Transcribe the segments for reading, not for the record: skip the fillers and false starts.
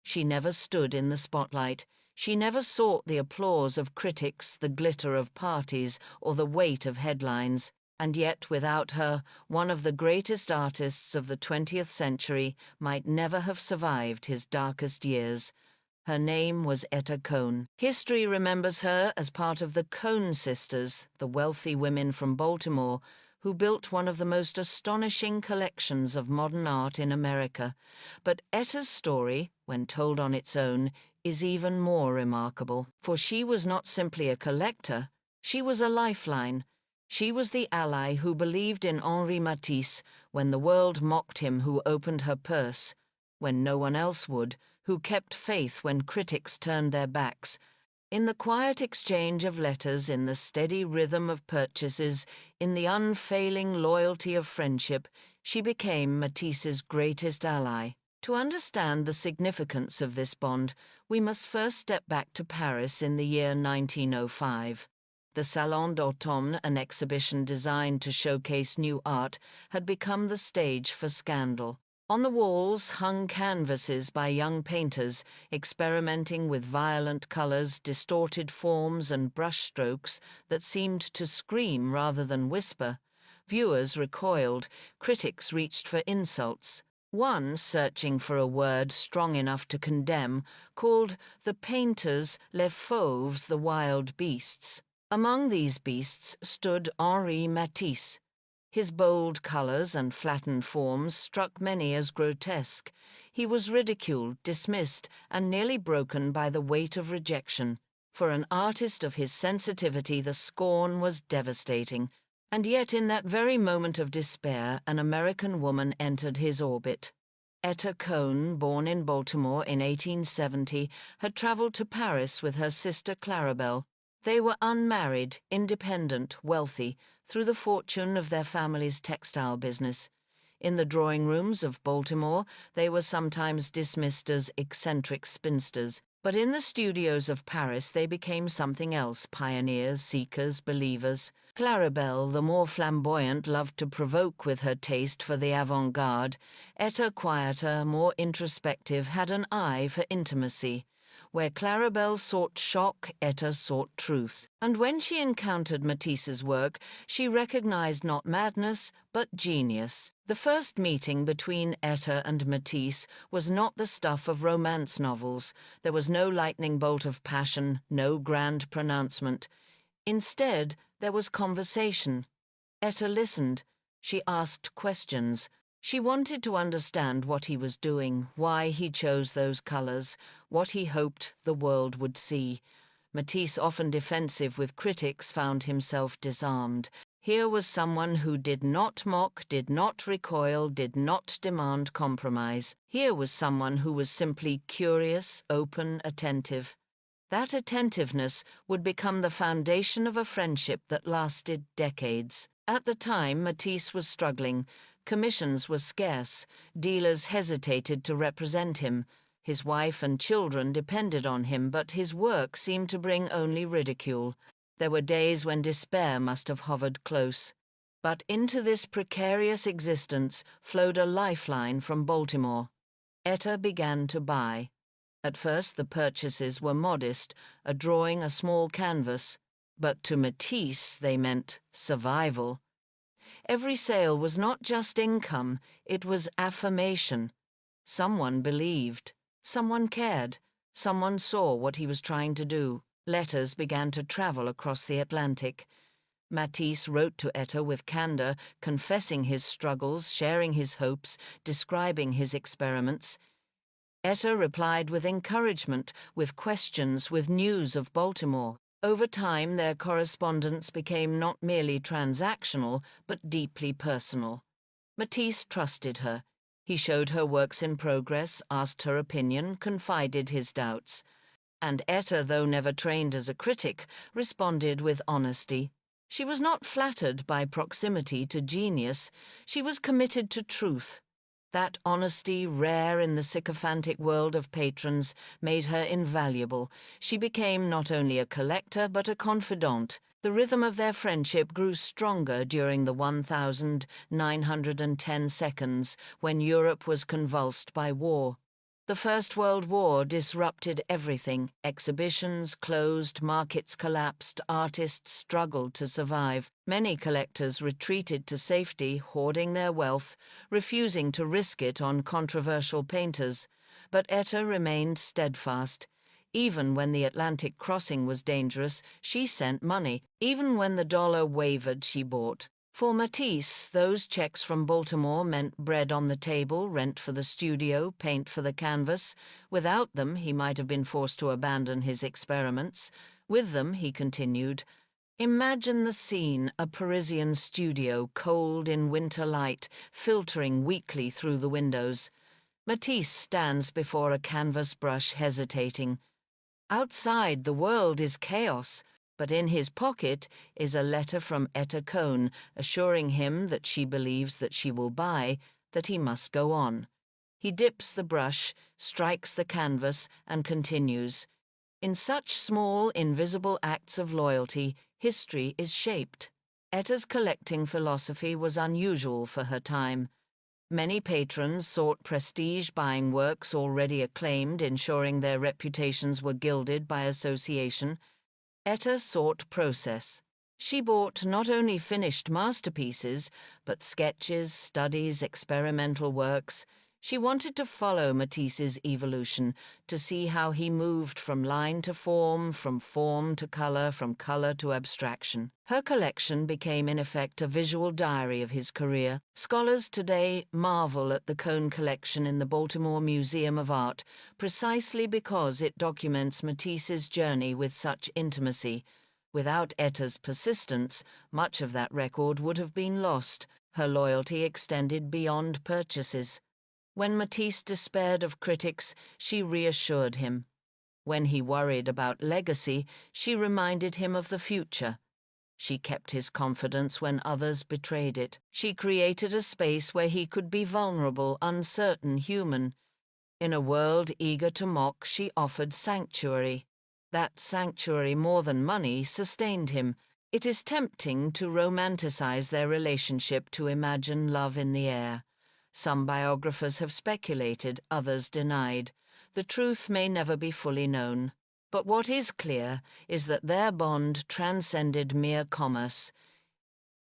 She never stood in the spotlight. She never sought the applause of critics, the glitter of parties, or the weight of headlines. And yet, without her, one of the greatest artists of the 20th century might never have survived his darkest years. Her name was Etta Cone. History remembers her as part of the Cone sisters, the wealthy women from Baltimore, who built one of the most astonishing collections of modern art in America. But Etta's story, when told on its own, is even more remarkable. For she was not simply a collector, she was a lifeline. She was the ally who believed in Henri Matisse when the world mocked him, who opened her purse when no one else would, who kept faith when critics turned their backs. In the quiet exchange of letters, in the steady rhythm of purchases, in the unfailing loyalty of friendship, she became Matisse's greatest ally. To understand the significance of this bond, we must first step back to Paris in the year 1905. The Salon d'Automne, an exhibition designed to showcase new art, had become the stage for scandal. On the walls hung canvases by young painters, experimenting with violent colors, distorted forms, and brushstrokes that seemed to scream rather than whisper. Viewers recoiled, critics reached for insults. One, searching for a word strong enough to condemn, called the painters les fauves, the wild beasts. Among these beasts stood Henri Matisse. His bold colors and flattened forms struck many as grotesque. He was ridiculed, dismissed, and nearly broken by the weight of rejection. For an artist of his sensitivity, the scorn was devastating. And yet in that very moment of despair, an American woman entered his orbit. Etta Cone, born in Baltimore in 1870, had traveled to Paris with her sister Claribel. They were unmarried, independent, wealthy, through the fortune of their family's textile business. In the drawing rooms of Baltimore, they were sometimes dismissed as eccentric spinsters, but in the studios of Paris they became something else: pioneers, seekers, believers. Claribel, the more flamboyant, loved to provoke with her taste for the avant-garde. Etta, quieter, more introspective, had an eye for intimacy. Where Claribel sought shock, Etta sought truth. And when she encountered Matisse's work, she recognized not madness, but genius. The first meeting between Etta and Matisse was not the stuff of romance novels. There was no lightning bolt of passion, no grand pronouncement. Instead, there was conversation. Etta listened. She asked questions. She wanted to understand what he was doing, why he chose those colors, what he hoped the world would see. Matisse, often defensive with critics, found himself disarmed. Here was someone who did not mock, did not recoil, did not demand compromise. Here was someone who was simply curious, open, attentive. That attentiveness would become the foundation of a friendship that lasted decades. At the time, Matisse was struggling. Commissions were scarce. Dealers hesitated to represent him. His wife and children depended on him, but his work seemed to bring only ridicule. There were days when despair must have hovered close. But into this precarious existence flowed a lifeline from Baltimore. Etta began to buy. At first the purchases were modest, a drawing, a small canvas. But to Matisse they meant survival. Every sale was not just income, it was affirmation. Someone believed, someone cared, someone saw what he was trying to do. Letters began to travel across the Atlantic. Matisse wrote to Etta with candor, confessing his struggles, sharing his hopes, describing his experiments. Etta replied with encouragement, with questions, with news of Baltimore. Over time, their correspondence became not merely transactional, but deeply personal. Matisse trusted her. He showed her works in progress, asked her opinion, confided his doubts. And Etta, though never trained as a critic, responded with honesty. She was not flattered by proximity to genius. She was committed to truth. That honesty, rare in the sycophantic world of patrons, made her invaluable. She became not only a collector, but a confidant. The rhythm of their friendship grew stronger during the 1,910 seconds when Europe was convulsed by war. The First World War disrupted everything. Exhibitions closed, markets collapsed, artists struggled to survive. Many collectors retreated to safety, hoarding their wealth, refusing to risk it on controversial painters. But Etta remained steadfast. Even when the Atlantic crossing was dangerous, she sent money. Even when the dollar wavered, she bought. For Matisse, those checks from Baltimore meant bread on the table, rent for the studio, paint for the canvas. Without them, he might have been forced to abandon his experiments. With them, he continued, "Imagine the scene, a Parisian studio, cold in winter light, filtering weakly through the windows. Matisse stands before a canvas brush, hesitating. Outside, the world is chaos. But in his pocket is a letter from Etta Cone, assuring him that she believes that she will buy, that he must go on. He dips the brush, strikes the canvas, and continues. In such small, invisible acts of loyalty, history is shaped. Etta's collecting philosophy was unusual for her time. Many patrons sought prestige, buying works already acclaimed, ensuring their reputations were gilded by association. Etta sought process. She bought not only finished masterpieces, but sketches, studies, experimental works. She wanted to follow Matisse's evolution, to see how he moved from line to form to color, from color to abstraction. Her collection became in effect a visual diary of his career. Scholars today marvel at the Cone collection in the Baltimore Museum of Art precisely because it documents Matisse's journey with such intimacy. Without Etta's persistence, much of that record would have been lost. Her loyalty extended beyond purchases. When Matisse despaired of critics, she reassured him. When he worried about legacy, she reminded him of the future. She kept his confidence when others betrayed it. She created a space where he could be vulnerable, uncertain, human. In a world eager to mock, she offered sanctuary. That sanctuary, more than money, sustained him. It is tempting to romanticize their relationship, to imagine love in the air. Some biographers have speculated, others denied. The truth may never be fully known. But what is clear is that their bond transcended mere commerce.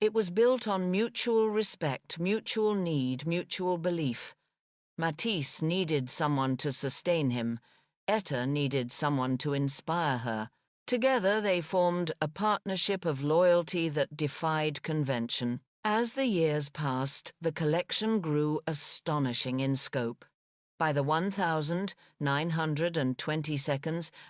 It was built on mutual respect, mutual need, mutual belief. Matisse needed someone to sustain him. Etta needed someone to inspire her. Together they formed a partnership of loyalty that defied convention. As the years passed, the collection grew astonishing in scope. By the 1,920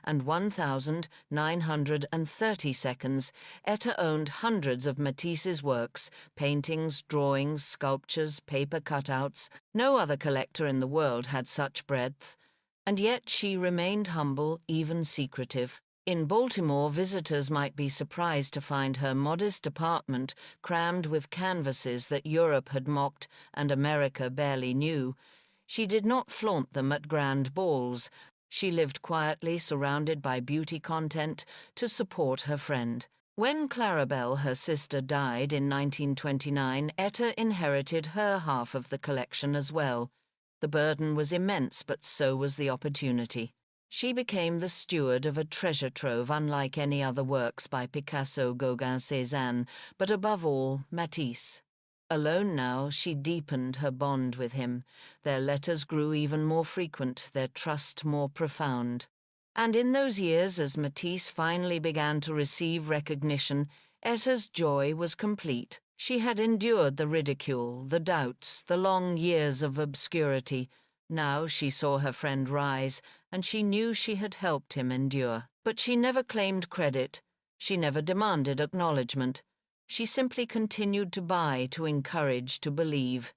and 1,930, Etta owned hundreds of Matisse's works, paintings, drawings, sculptures, paper cutouts. No other collector in the world had such breadth. And yet she remained humble, even secretive. In Baltimore, visitors might be surprised to find her modest apartment crammed with canvases that Europe had mocked and America barely knew. She did not flaunt them at grand balls. She lived quietly, surrounded by beauty content, to support her friend. When Clarabelle, her sister, died in 1929, Etta inherited her half of the collection as well. The burden was immense, but so was the opportunity. She became the steward of a treasure trove unlike any other works by Picasso, Gauguin, Cézanne, but above all, Matisse. Alone now, she deepened her bond with him. Their letters grew even more frequent, their trust more profound. And in those years, as Matisse finally began to receive recognition, Etta's joy was complete. She had endured the ridicule, the doubts, the long years of obscurity. Now she saw her friend rise, and she knew she had helped him endure. But she never claimed credit. She never demanded acknowledgement. She simply continued to buy, to encourage, to believe.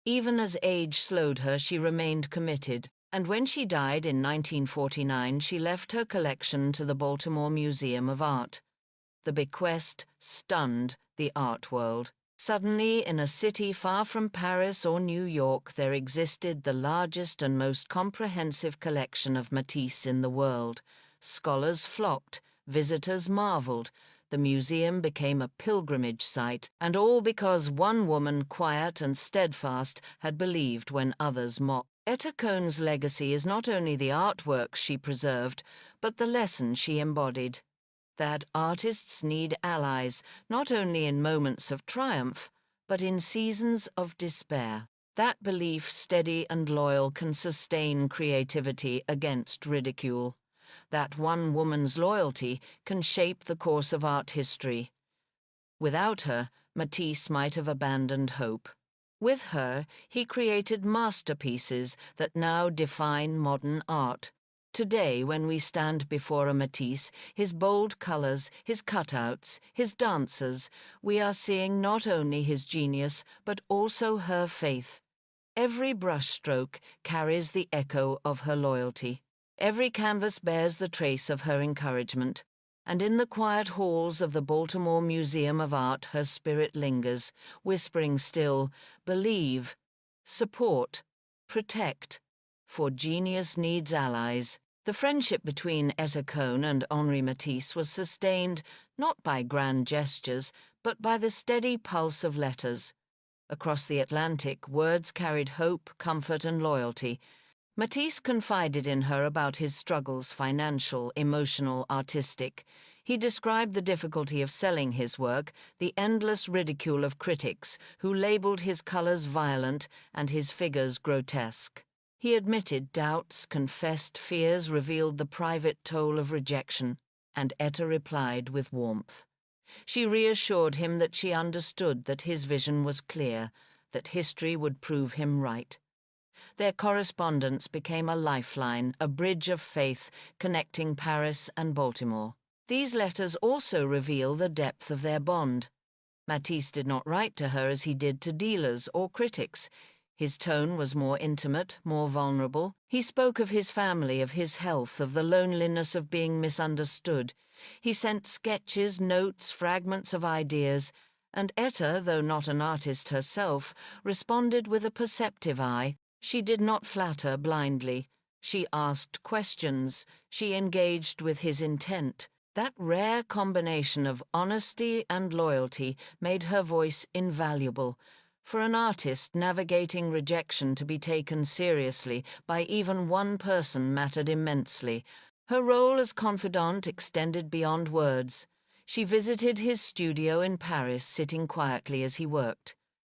Even as age slowed her, she remained committed. And when she died in 1949, she left her collection to the Baltimore Museum of Art. The bequest stunned the art world. Suddenly, in a city far from Paris or New York, there existed the largest and most comprehensive collection of Matisse in the world. Scholars flocked, visitors marveled. The museum became a pilgrimage site, and all because one woman, quiet and steadfast, had believed when others mocked. Etta Cone's legacy is not only the artworks she preserved, but the lesson she embodied, that artists need allies not only in moments of triumph, but in seasons of despair. That belief, steady and loyal, can sustain creativity against ridicule. That one woman's loyalty can shape the course of art history. Without her, Matisse might have abandoned hope. With her, he created masterpieces that now define modern art. Today, when we stand before a Matisse, his bold colors, his cutouts, his dancers, we are seeing not only his genius, but also her faith. Every brushstroke carries the echo of her loyalty. Every canvas bears the trace of her encouragement. And in the quiet halls of the Baltimore Museum of Art her spirit lingers, whispering still, believe, support, protect, for genius needs allies. The friendship between Etta Cone and Henri Matisse was sustained not by grand gestures, but by the steady pulse of letters. Across the Atlantic, words carried hope, comfort, and loyalty. Matisse confided in her about his struggles, financial, emotional, artistic. He described the difficulty of selling his work, the endless ridicule of critics who labeled his colors violent and his figures grotesque. He admitted doubts, confessed fears, revealed the private toll of rejection, and Etta replied with warmth. She reassured him that she understood that his vision was clear, that history would prove him right. Their correspondence became a lifeline, a bridge of faith connecting Paris and Baltimore. These letters also reveal the depth of their bond. Matisse did not write to her as he did to dealers or critics. His tone was more intimate, more vulnerable. He spoke of his family, of his health, of the loneliness of being misunderstood. He sent sketches, notes, fragments of ideas, and Etta, though not an artist herself, responded with a perceptive eye. She did not flatter blindly. She asked questions. She engaged with his intent. That rare combination of honesty and loyalty made her voice invaluable. For an artist, navigating rejection to be taken seriously by even one person mattered immensely. Her role as confidant extended beyond words. She visited his studio in Paris, sitting quietly as he worked.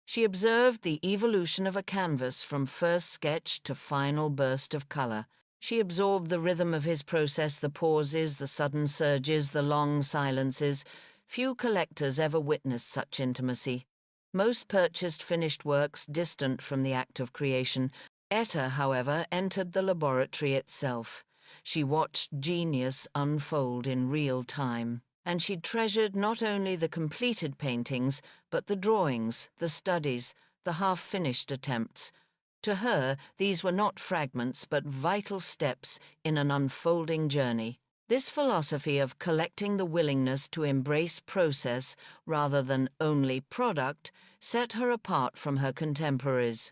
She observed the evolution of a canvas from first sketch to final burst of color. She absorbed the rhythm of his process, the pauses, the sudden surges, the long silences. Few collectors ever witnessed such intimacy. Most purchased finished works distant from the act of creation. Etta, however, entered the laboratory itself. She watched genius unfold in real time. And she treasured not only the completed paintings, but the drawings, the studies, the half-finished attempts. To her, these were not fragments, but vital steps in an unfolding journey. This philosophy of collecting the willingness to embrace process rather than only product set her apart from her contemporaries.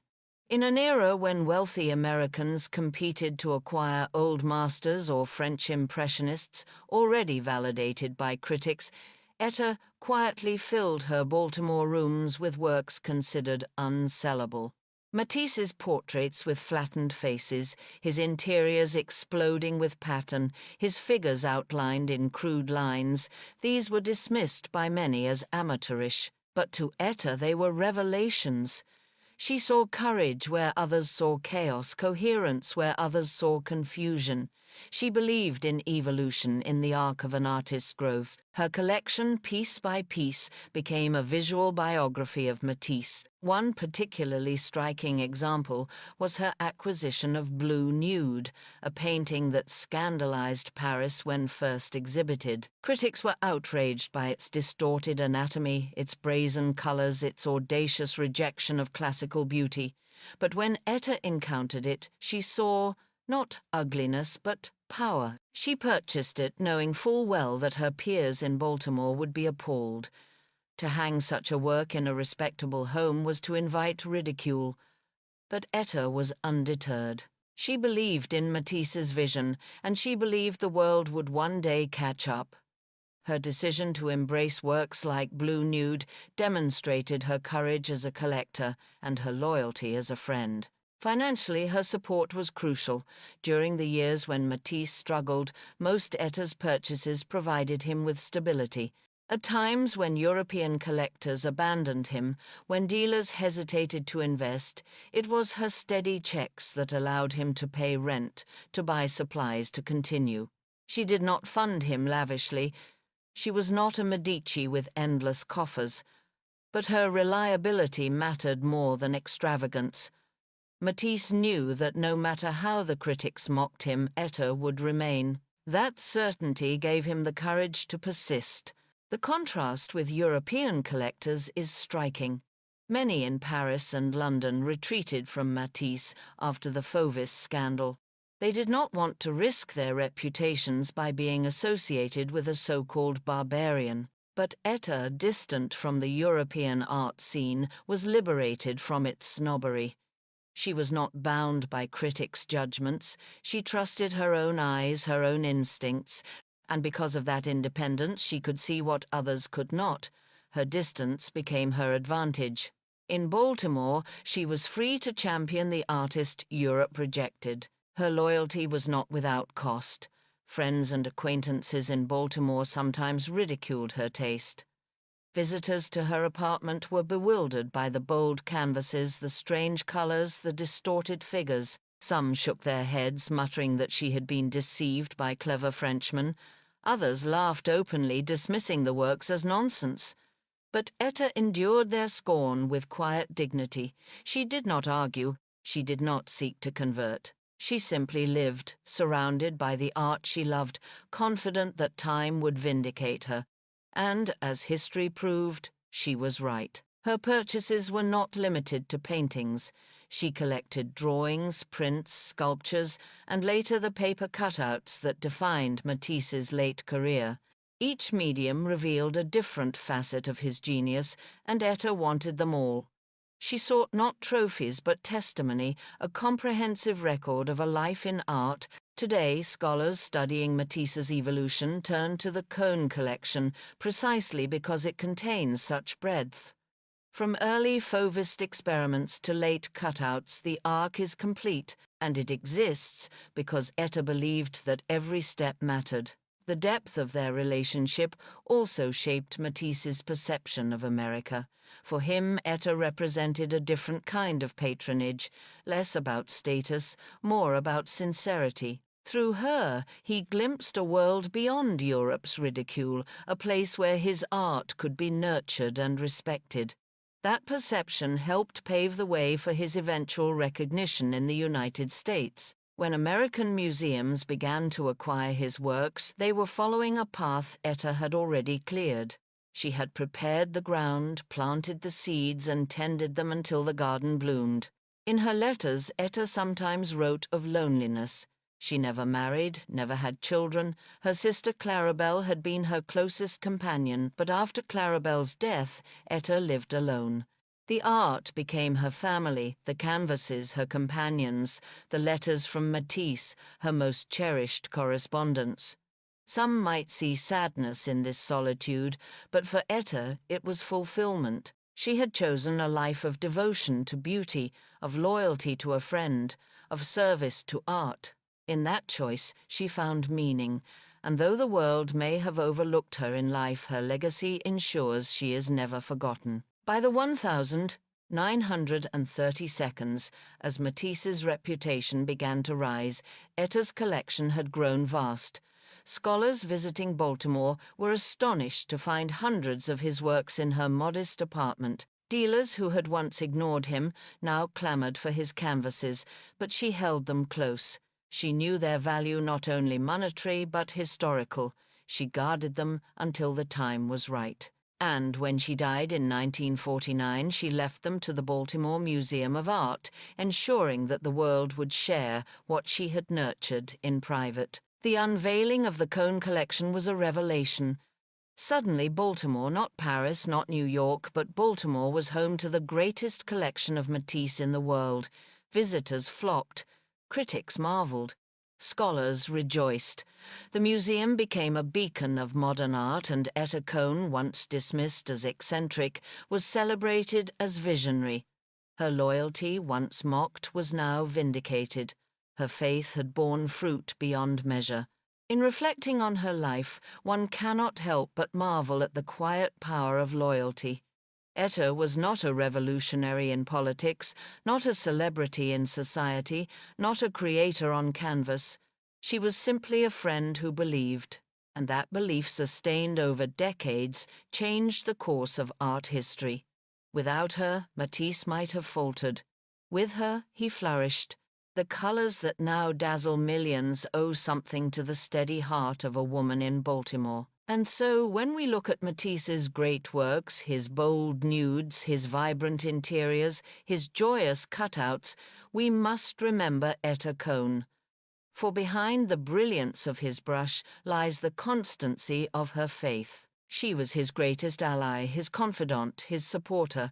In an era when wealthy Americans competed to acquire old masters or French impressionists, already validated by critics, Etta quietly filled her Baltimore rooms with works considered unsellable. Matisse's portraits with flattened faces, his interiors exploding with pattern, his figures outlined in crude lines, these were dismissed by many as amateurish. But to Etta they were revelations. She saw courage where others saw chaos, coherence where others saw confusion. She believed in evolution, in the arc of an artist's growth. Her collection, piece by piece, became a visual biography of Matisse. One particularly striking example was her acquisition of Blue Nude, a painting that scandalized Paris when first exhibited. Critics were outraged by its distorted anatomy, its brazen colors, its audacious rejection of classical beauty. But when Etta encountered it, she saw not ugliness, but power. She purchased it, knowing full well that her peers in Baltimore would be appalled. To hang such a work in a respectable home was to invite ridicule. But Etta was undeterred. She believed in Matisse's vision, and she believed the world would one day catch up. Her decision to embrace works like Blue Nude demonstrated her courage as a collector and her loyalty as a friend. Financially, her support was crucial. During the years when Matisse struggled, most Etta's purchases provided him with stability. At times when European collectors abandoned him, when dealers hesitated to invest, it was her steady checks that allowed him to pay rent, to buy supplies to continue. She did not fund him lavishly. She was not a Medici with endless coffers. But her reliability mattered more than extravagance. Matisse knew that no matter how the critics mocked him, Etta would remain. That certainty gave him the courage to persist. The contrast with European collectors is striking. Many in Paris and London retreated from Matisse after the Fauvis scandal. They did not want to risk their reputations by being associated with a so-called barbarian. But Etta, distant from the European art scene, was liberated from its snobbery. She was not bound by critics' judgments. She trusted her own eyes, her own instincts, and because of that independence she could see what others could not. Her distance became her advantage. In Baltimore, she was free to champion the artist Europe rejected. Her loyalty was not without cost. Friends and acquaintances in Baltimore sometimes ridiculed her taste. Visitors to her apartment were bewildered by the bold canvases, the strange colors, the distorted figures. Some shook their heads, muttering that she had been deceived by clever Frenchmen. Others laughed openly, dismissing the works as nonsense. But Etta endured their scorn with quiet dignity. She did not argue. She did not seek to convert. She simply lived, surrounded by the art she loved, confident that time would vindicate her. And, as history proved, she was right. Her purchases were not limited to paintings. She collected drawings, prints, sculptures, and later the paper cutouts that defined Matisse's late career. Each medium revealed a different facet of his genius, and Etta wanted them all. She sought not trophies but testimony, a comprehensive record of a life in art. Today, scholars studying Matisse's evolution turn to the Cone collection precisely because it contains such breadth. From early Fauvist experiments to late cutouts, the arc is complete, and it exists because Etta believed that every step mattered. The depth of their relationship also shaped Matisse's perception of America. For him, Etta represented a different kind of patronage, less about status, more about sincerity. Through her, he glimpsed a world beyond Europe's ridicule, a place where his art could be nurtured and respected. That perception helped pave the way for his eventual recognition in the United States. When American museums began to acquire his works, they were following a path Etta had already cleared. She had prepared the ground, planted the seeds, and tended them until the garden bloomed. In her letters, Etta sometimes wrote of loneliness. She never married, never had children. Her sister Clarabelle had been her closest companion, but after Clarabelle's death, Etta lived alone. The art became her family, the canvases her companions, the letters from Matisse, her most cherished correspondence. Some might see sadness in this solitude, but for Etta it was fulfillment. She had chosen a life of devotion to beauty, of loyalty to a friend, of service to art. In that choice she found meaning, and though the world may have overlooked her in life, her legacy ensures she is never forgotten. By the 1932nd, as Matisse's reputation began to rise, Etta's collection had grown vast. Scholars visiting Baltimore were astonished to find hundreds of his works in her modest apartment. Dealers who had once ignored him now clamored for his canvases, but she held them close. She knew their value not only monetary but historical. She guarded them until the time was right. And when she died in 1949, she left them to the Baltimore Museum of Art, ensuring that the world would share what she had nurtured in private. The unveiling of the Cone collection was a revelation. Suddenly, Baltimore, not Paris, not New York, but Baltimore was home to the greatest collection of Matisse in the world. Visitors flocked. Critics marveled. Scholars rejoiced. The museum became a beacon of modern art, and Etta Cone, once dismissed as eccentric, was celebrated as visionary. Her loyalty, once mocked, was now vindicated. Her faith had borne fruit beyond measure. In reflecting on her life, one cannot help but marvel at the quiet power of loyalty. Etta was not a revolutionary in politics, not a celebrity in society, not a creator on canvas. She was simply a friend who believed, and that belief, sustained over decades, changed the course of art history. Without her, Matisse might have faltered. With her, he flourished. The colors that now dazzle millions owe something to the steady heart of a woman in Baltimore. And so, when we look at Matisse's great works, his bold nudes, his vibrant interiors, his joyous cutouts, we must remember Etta Cone. For behind the brilliance of his brush lies the constancy of her faith. She was his greatest ally, his confidant, his supporter.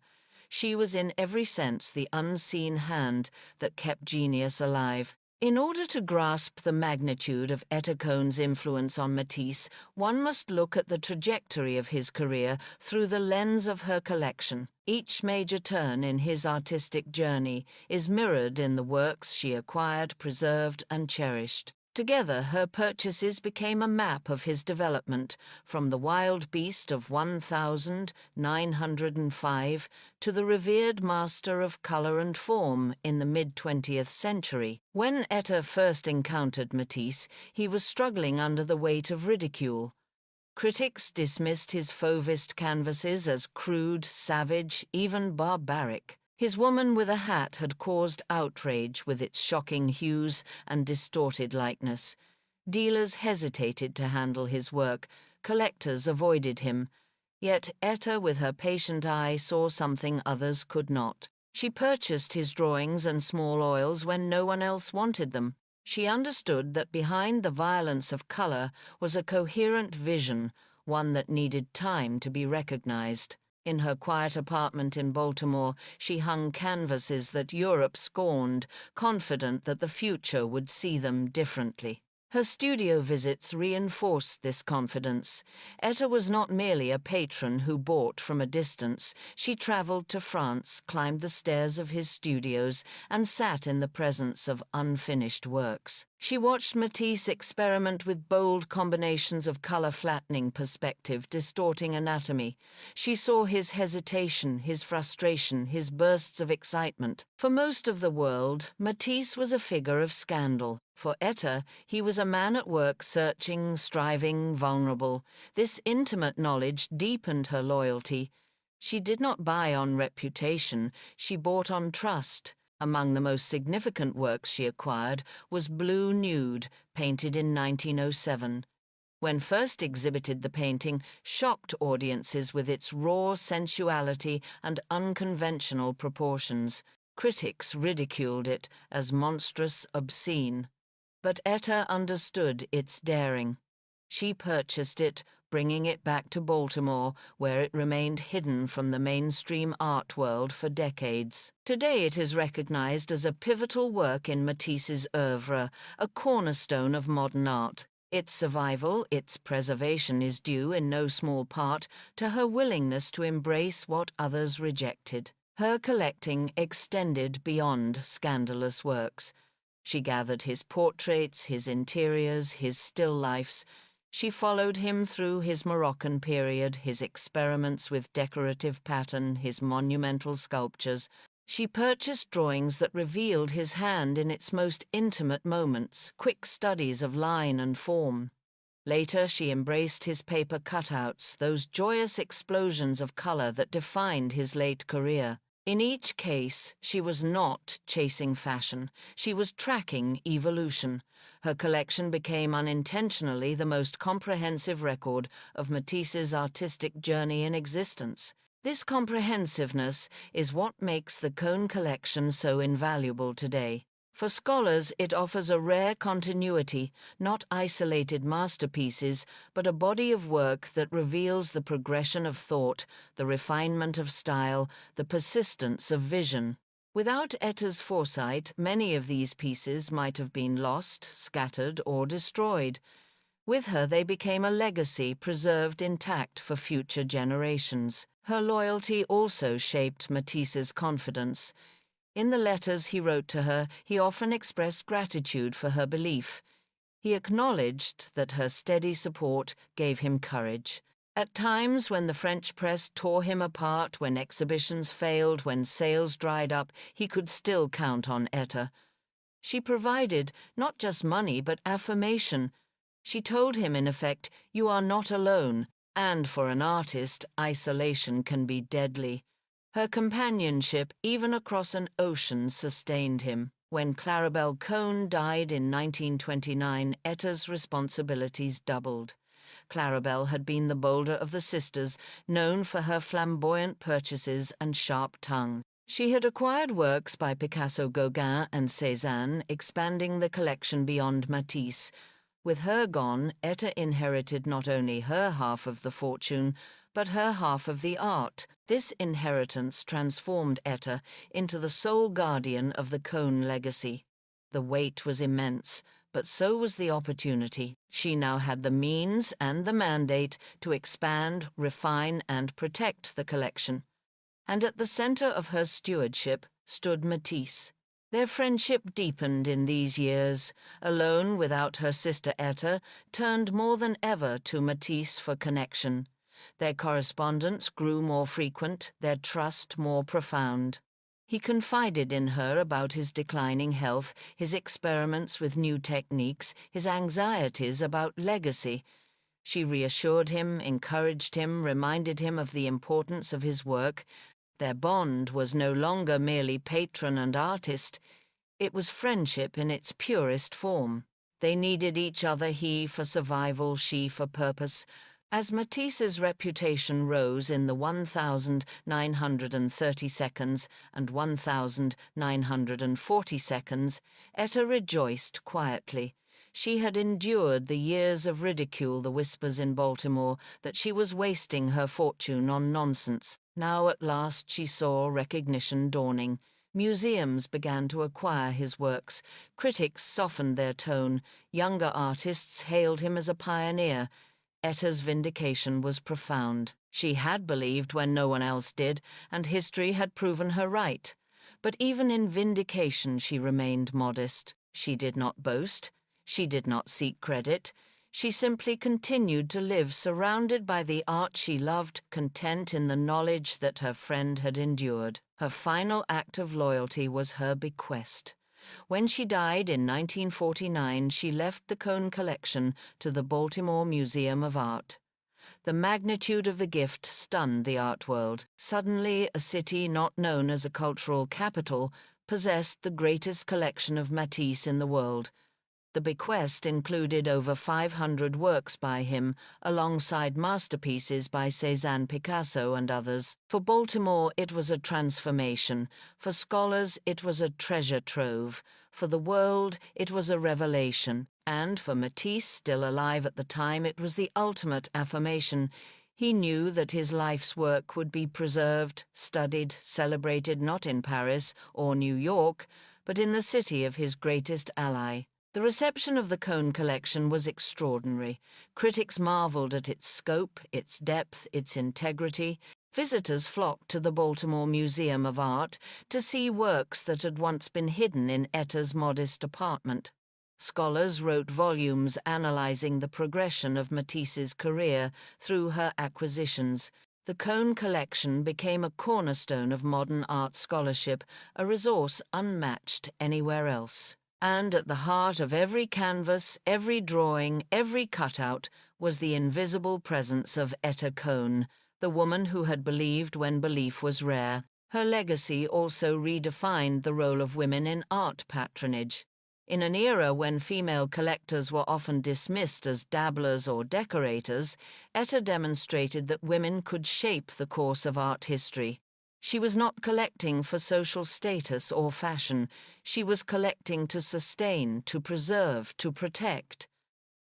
She was in every sense the unseen hand that kept genius alive. In order to grasp the magnitude of Etta Cone's influence on Matisse, one must look at the trajectory of his career through the lens of her collection. Each major turn in his artistic journey is mirrored in the works she acquired, preserved, and cherished. Together, her purchases became a map of his development, from the wild beast of 1905 to the revered master of color and form in the mid-20th century. When Etta first encountered Matisse, he was struggling under the weight of ridicule. Critics dismissed his Fauvist canvases as crude, savage, even barbaric. His woman with a hat had caused outrage with its shocking hues and distorted likeness. Dealers hesitated to handle his work, collectors avoided him. Yet Etta, with her patient eye, saw something others could not. She purchased his drawings and small oils when no one else wanted them. She understood that behind the violence of color was a coherent vision, one that needed time to be recognized. In her quiet apartment in Baltimore, she hung canvases that Europe scorned, confident that the future would see them differently. Her studio visits reinforced this confidence. Etta was not merely a patron who bought from a distance. She traveled to France, climbed the stairs of his studios, and sat in the presence of unfinished works. She watched Matisse experiment with bold combinations of color-flattening perspective, distorting anatomy. She saw his hesitation, his frustration, his bursts of excitement. For most of the world, Matisse was a figure of scandal. For Etta, he was a man at work, searching, striving, vulnerable. This intimate knowledge deepened her loyalty. She did not buy on reputation, she bought on trust. Among the most significant works she acquired was Blue Nude, painted in 1907. When first exhibited, the painting shocked audiences with its raw sensuality and unconventional proportions. Critics ridiculed it as monstrous, obscene. But Etta understood its daring. She purchased it, bringing it back to Baltimore, where it remained hidden from the mainstream art world for decades. Today it is recognized as a pivotal work in Matisse's oeuvre, a cornerstone of modern art. Its survival, its preservation is due in no small part to her willingness to embrace what others rejected. Her collecting extended beyond scandalous works. She gathered his portraits, his interiors, his still lifes. She followed him through his Moroccan period, his experiments with decorative pattern, his monumental sculptures. She purchased drawings that revealed his hand in its most intimate moments, quick studies of line and form. Later, she embraced his paper cutouts, those joyous explosions of color that defined his late career. In each case, she was not chasing fashion. She was tracking evolution. Her collection became unintentionally the most comprehensive record of Matisse's artistic journey in existence. This comprehensiveness is what makes the Cone collection so invaluable today. For scholars, it offers a rare continuity, not isolated masterpieces, but a body of work that reveals the progression of thought, the refinement of style, the persistence of vision. Without Etta's foresight, many of these pieces might have been lost, scattered, or destroyed. With her, they became a legacy preserved intact for future generations. Her loyalty also shaped Matisse's confidence. In the letters he wrote to her, he often expressed gratitude for her belief. He acknowledged that her steady support gave him courage. At times when the French press tore him apart, when exhibitions failed, when sales dried up, he could still count on Etta. She provided not just money but affirmation. She told him, in effect, "You are not alone," and for an artist, isolation can be deadly. Her companionship, even across an ocean, sustained him. When Etta Cone died in 1929, Etta's responsibilities doubled. Etta had been the bolder of the sisters, known for her flamboyant purchases and sharp tongue. She had acquired works by Picasso, Gauguin, and Cézanne, expanding the collection beyond Matisse. With her gone, Etta inherited not only her half of the fortune, but her half of the art. This inheritance transformed Etta into the sole guardian of the Cone legacy. The weight was immense, but so was the opportunity. She now had the means and the mandate to expand, refine, and protect the collection. And at the center of her stewardship stood Matisse. Their friendship deepened in these years. Alone without her sister Etta, turned more than ever to Matisse for connection. Their correspondence grew more frequent, their trust more profound. He confided in her about his declining health, his experiments with new techniques, his anxieties about legacy. She reassured him, encouraged him, reminded him of the importance of his work. Their bond was no longer merely patron and artist. It was friendship in its purest form. They needed each other, he for survival, she for purpose. As Matisse's reputation rose in the 1,930 seconds and 1,940 seconds, Etta rejoiced quietly. She had endured the years of ridicule, the whispers in Baltimore, that she was wasting her fortune on nonsense. Now at last she saw recognition dawning. Museums began to acquire his works. Critics softened their tone. Younger artists hailed him as a pioneer. Etta's vindication was profound. She had believed when no one else did, and history had proven her right. But even in vindication she remained modest. She did not boast. She did not seek credit. She simply continued to live surrounded by the art she loved, content in the knowledge that her friend had endured. Her final act of loyalty was her bequest. When she died in 1949, she left the Cone collection to the Baltimore Museum of Art. The magnitude of the gift stunned the art world. Suddenly, a city not known as a cultural capital possessed the greatest collection of Matisse in the world. The bequest included over 500 works by him, alongside masterpieces by Cézanne, Picasso, and others. For Baltimore, it was a transformation. For scholars, it was a treasure trove. For the world, it was a revelation. And for Matisse, still alive at the time, it was the ultimate affirmation. He knew that his life's work would be preserved, studied, celebrated not in Paris or New York, but in the city of his greatest ally. The reception of the Cone collection was extraordinary. Critics marveled at its scope, its depth, its integrity. Visitors flocked to the Baltimore Museum of Art to see works that had once been hidden in Etta's modest apartment. Scholars wrote volumes analyzing the progression of Matisse's career through her acquisitions. The Cone collection became a cornerstone of modern art scholarship, a resource unmatched anywhere else. And at the heart of every canvas, every drawing, every cutout was the invisible presence of Etta Cone, the woman who had believed when belief was rare. Her legacy also redefined the role of women in art patronage. In an era when female collectors were often dismissed as dabblers or decorators, Etta demonstrated that women could shape the course of art history. She was not collecting for social status or fashion. She was collecting to sustain, to preserve, to protect.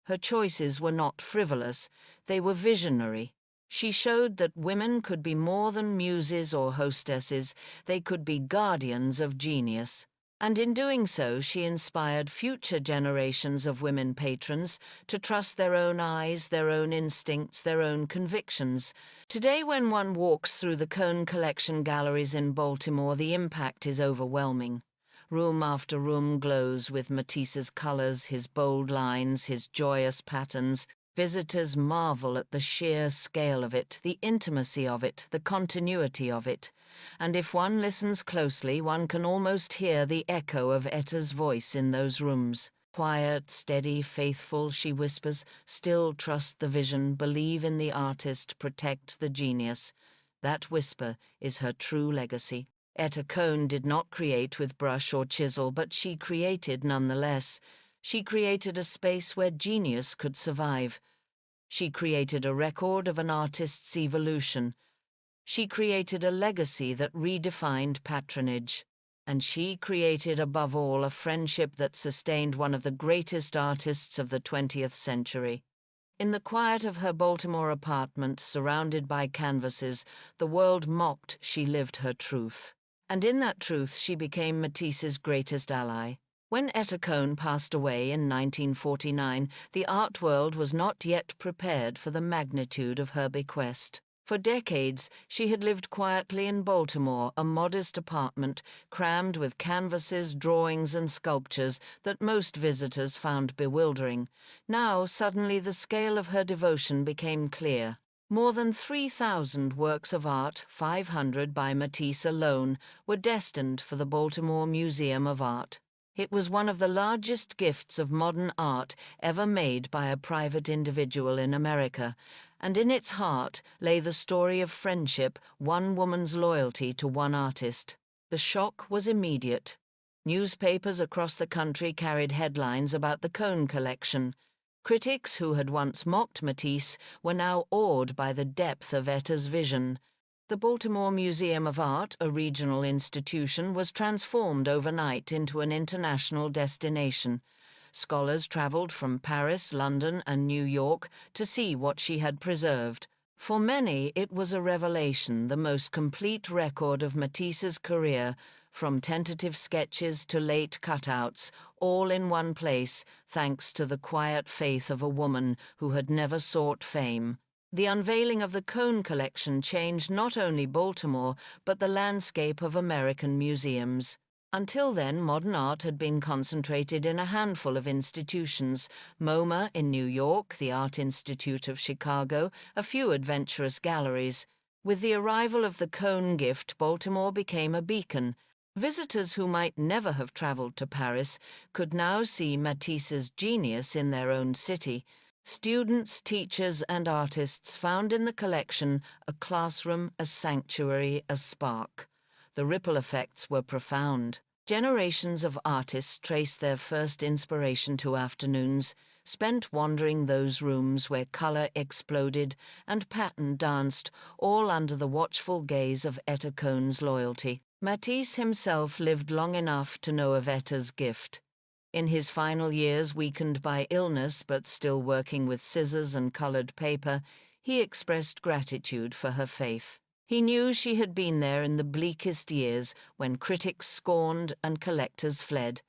Her choices were not frivolous. They were visionary. She showed that women could be more than muses or hostesses. They could be guardians of genius. And in doing so, she inspired future generations of women patrons to trust their own eyes, their own instincts, their own convictions. Today, when one walks through the Cone Collection galleries in Baltimore, the impact is overwhelming. Room after room glows with Matisse's colors, his bold lines, his joyous patterns. Visitors marvel at the sheer scale of it, the intimacy of it, the continuity of it. And if one listens closely, one can almost hear the echo of Etta's voice in those rooms. Quiet, steady, faithful, she whispers, still trust the vision, believe in the artist, protect the genius. That whisper is her true legacy. Etta Cone did not create with brush or chisel, but she created nonetheless. She created a space where genius could survive. She created a record of an artist's evolution. She created a legacy that redefined patronage. And she created, above all, a friendship that sustained one of the greatest artists of the 20th century. In the quiet of her Baltimore apartment, surrounded by canvases, the world mocked she lived her truth. And in that truth she became Matisse's greatest ally. When Etta Cone passed away in 1949, the art world was not yet prepared for the magnitude of her bequest. For decades, she had lived quietly in Baltimore, a modest apartment crammed with canvases, drawings, and sculptures that most visitors found bewildering. Now, suddenly, the scale of her devotion became clear. More than 3,000 works of art, 500 by Matisse alone, were destined for the Baltimore Museum of Art. It was one of the largest gifts of modern art ever made by a private individual in America, and in its heart lay the story of friendship, one woman's loyalty to one artist. The shock was immediate. Newspapers across the country carried headlines about the Cone collection. Critics who had once mocked Matisse were now awed by the depth of Etta's vision. The Baltimore Museum of Art, a regional institution, was transformed overnight into an international destination. Scholars traveled from Paris, London, and New York to see what she had preserved. For many, it was a revelation, the most complete record of Matisse's career, from tentative sketches to late cutouts, all in one place, thanks to the quiet faith of a woman who had never sought fame. The unveiling of the Cone collection changed not only Baltimore, but the landscape of American museums. Until then, modern art had been concentrated in a handful of institutions: MoMA in New York, the Art Institute of Chicago, a few adventurous galleries. With the arrival of the Cone gift, Baltimore became a beacon. Visitors who might never have traveled to Paris could now see Matisse's genius in their own city. Students, teachers, and artists found in the collection a classroom, a sanctuary, a spark. The ripple effects were profound. Generations of artists traced their first inspiration to afternoons, spent wandering those rooms where color exploded and pattern danced, all under the watchful gaze of Etta Cone's loyalty. Matisse himself lived long enough to know of Etta's gift. In his final years, weakened by illness but still working with scissors and colored paper, he expressed gratitude for her faith. He knew she had been there in the bleakest years when critics scorned and collectors fled.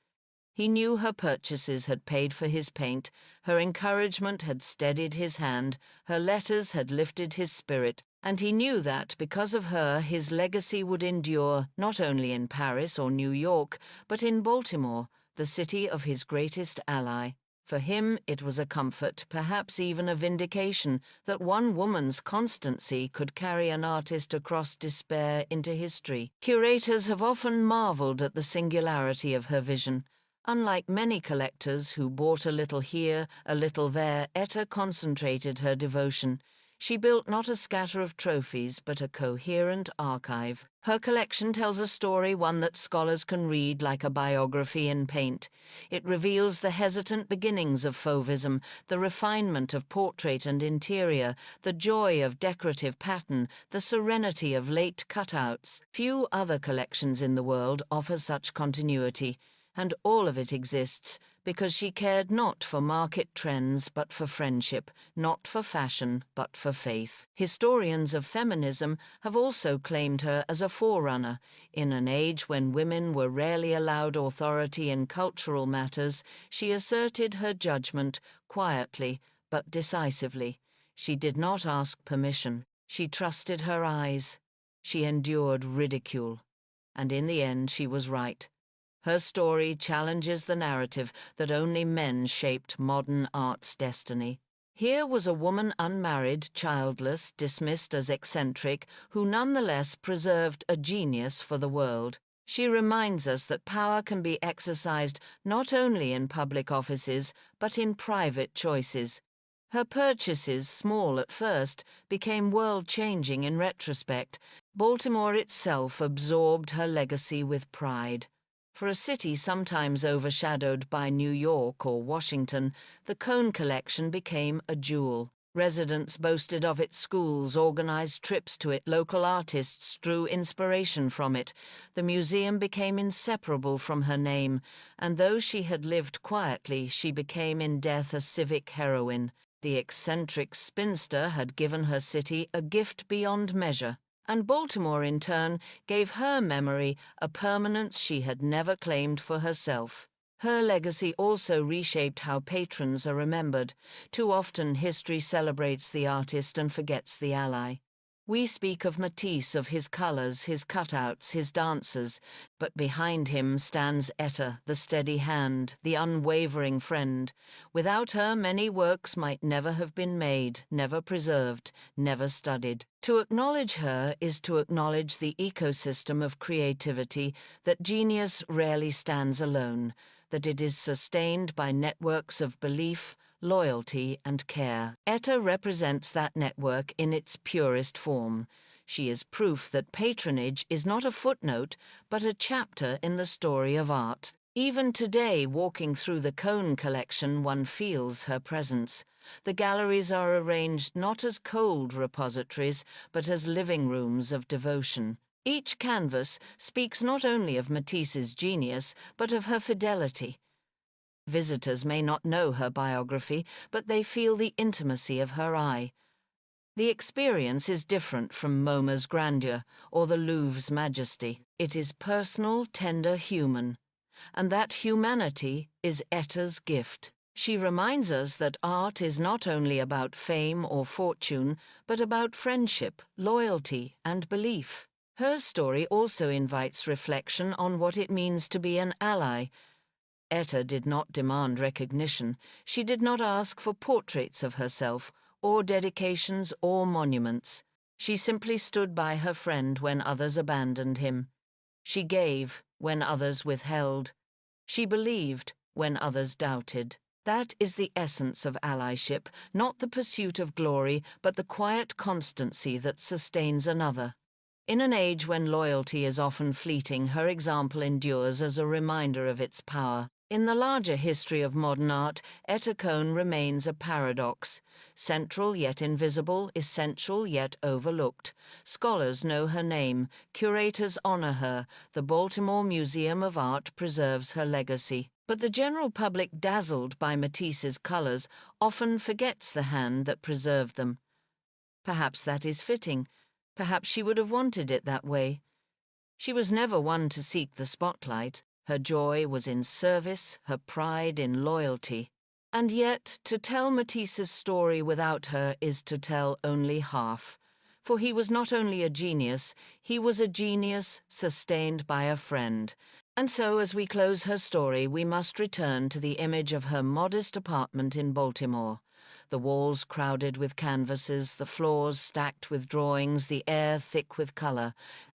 He knew her purchases had paid for his paint, her encouragement had steadied his hand, her letters had lifted his spirit, and he knew that, because of her, his legacy would endure not only in Paris or New York, but in Baltimore, the city of his greatest ally. For him, it was a comfort, perhaps even a vindication, that one woman's constancy could carry an artist across despair into history. Curators have often marveled at the singularity of her vision. Unlike many collectors who bought a little here, a little there, Etta concentrated her devotion. She built not a scatter of trophies, but a coherent archive. Her collection tells a story, one that scholars can read like a biography in paint. It reveals the hesitant beginnings of Fauvism, the refinement of portrait and interior, the joy of decorative pattern, the serenity of late cutouts. Few other collections in the world offer such continuity, and all of it exists because she cared not for market trends but for friendship, not for fashion but for faith. Historians of feminism have also claimed her as a forerunner. In an age when women were rarely allowed authority in cultural matters, she asserted her judgment quietly but decisively. She did not ask permission. She trusted her eyes. She endured ridicule. And in the end, she was right. Her story challenges the narrative that only men shaped modern art's destiny. Here was a woman unmarried, childless, dismissed as eccentric, who nonetheless preserved a genius for the world. She reminds us that power can be exercised not only in public offices, but in private choices. Her purchases, small at first, became world-changing in retrospect. Baltimore itself absorbed her legacy with pride. For a city sometimes overshadowed by New York or Washington, the Cone collection became a jewel. Residents boasted of its schools, organized trips to it, local artists drew inspiration from it. The museum became inseparable from her name, and though she had lived quietly, she became in death a civic heroine. The eccentric spinster had given her city a gift beyond measure, and Baltimore, in turn, gave her memory a permanence she had never claimed for herself. Her legacy also reshaped how patrons are remembered. Too often history celebrates the artist and forgets the ally. We speak of Matisse, of his colors, his cutouts, his dancers, but behind him stands Etta, the steady hand, the unwavering friend. Without her, many works might never have been made, never preserved, never studied. To acknowledge her is to acknowledge the ecosystem of creativity, that genius rarely stands alone, that it is sustained by networks of belief, loyalty, and care. Etta represents that network in its purest form. She is proof that patronage is not a footnote, but a chapter in the story of art. Even today, walking through the Cone collection, one feels her presence. The galleries are arranged not as cold repositories, but as living rooms of devotion. Each canvas speaks not only of Matisse's genius, but of her fidelity. Visitors may not know her biography, but they feel the intimacy of her eye. The experience is different from MoMA's grandeur or the Louvre's majesty. It is personal, tender, human. And that humanity is Etta's gift. She reminds us that art is not only about fame or fortune, but about friendship, loyalty, and belief. Her story also invites reflection on what it means to be an ally. Etta did not demand recognition. She did not ask for portraits of herself, or dedications or monuments. She simply stood by her friend when others abandoned him. She gave when others withheld. She believed when others doubted. That is the essence of allyship, not the pursuit of glory, but the quiet constancy that sustains another. In an age when loyalty is often fleeting, her example endures as a reminder of its power. In the larger history of modern art, Etta Cone remains a paradox. Central yet invisible, essential yet overlooked. Scholars know her name, curators honor her, the Baltimore Museum of Art preserves her legacy. But the general public, dazzled by Matisse's colors, often forgets the hand that preserved them. Perhaps that is fitting. Perhaps she would have wanted it that way. She was never one to seek the spotlight. Her joy was in service, her pride in loyalty. And yet, to tell Matisse's story without her is to tell only half. For he was not only a genius, he was a genius sustained by a friend. And so, as we close her story, we must return to the image of her modest apartment in Baltimore. The walls crowded with canvases, the floors stacked with drawings, the air thick with color.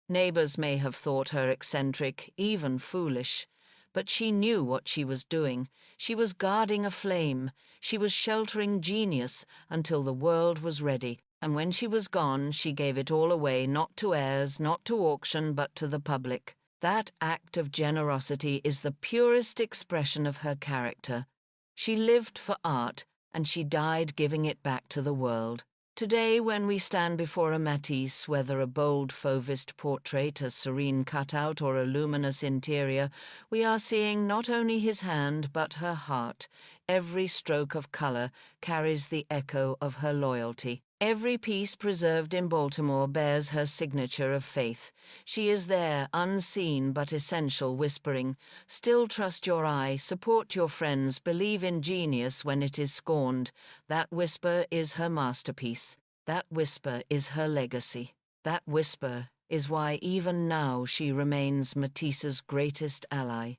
Neighbors may have thought her eccentric, even foolish. But she knew what she was doing. She was guarding a flame. She was sheltering genius until the world was ready. And when she was gone, she gave it all away, not to heirs, not to auction, but to the public. That act of generosity is the purest expression of her character. She lived for art, and she died giving it back to the world. Today, when we stand before a Matisse, whether a bold Fauvist portrait, a serene cutout, or a luminous interior, we are seeing not only his hand but her heart. Every stroke of color carries the echo of her loyalty. Every piece preserved in Baltimore bears her signature of faith. She is there, unseen but essential, whispering, "Still trust your eye, support your friends, believe in genius when it is scorned." That whisper is her masterpiece. That whisper is her legacy. That whisper is why even now she remains Matisse's greatest ally.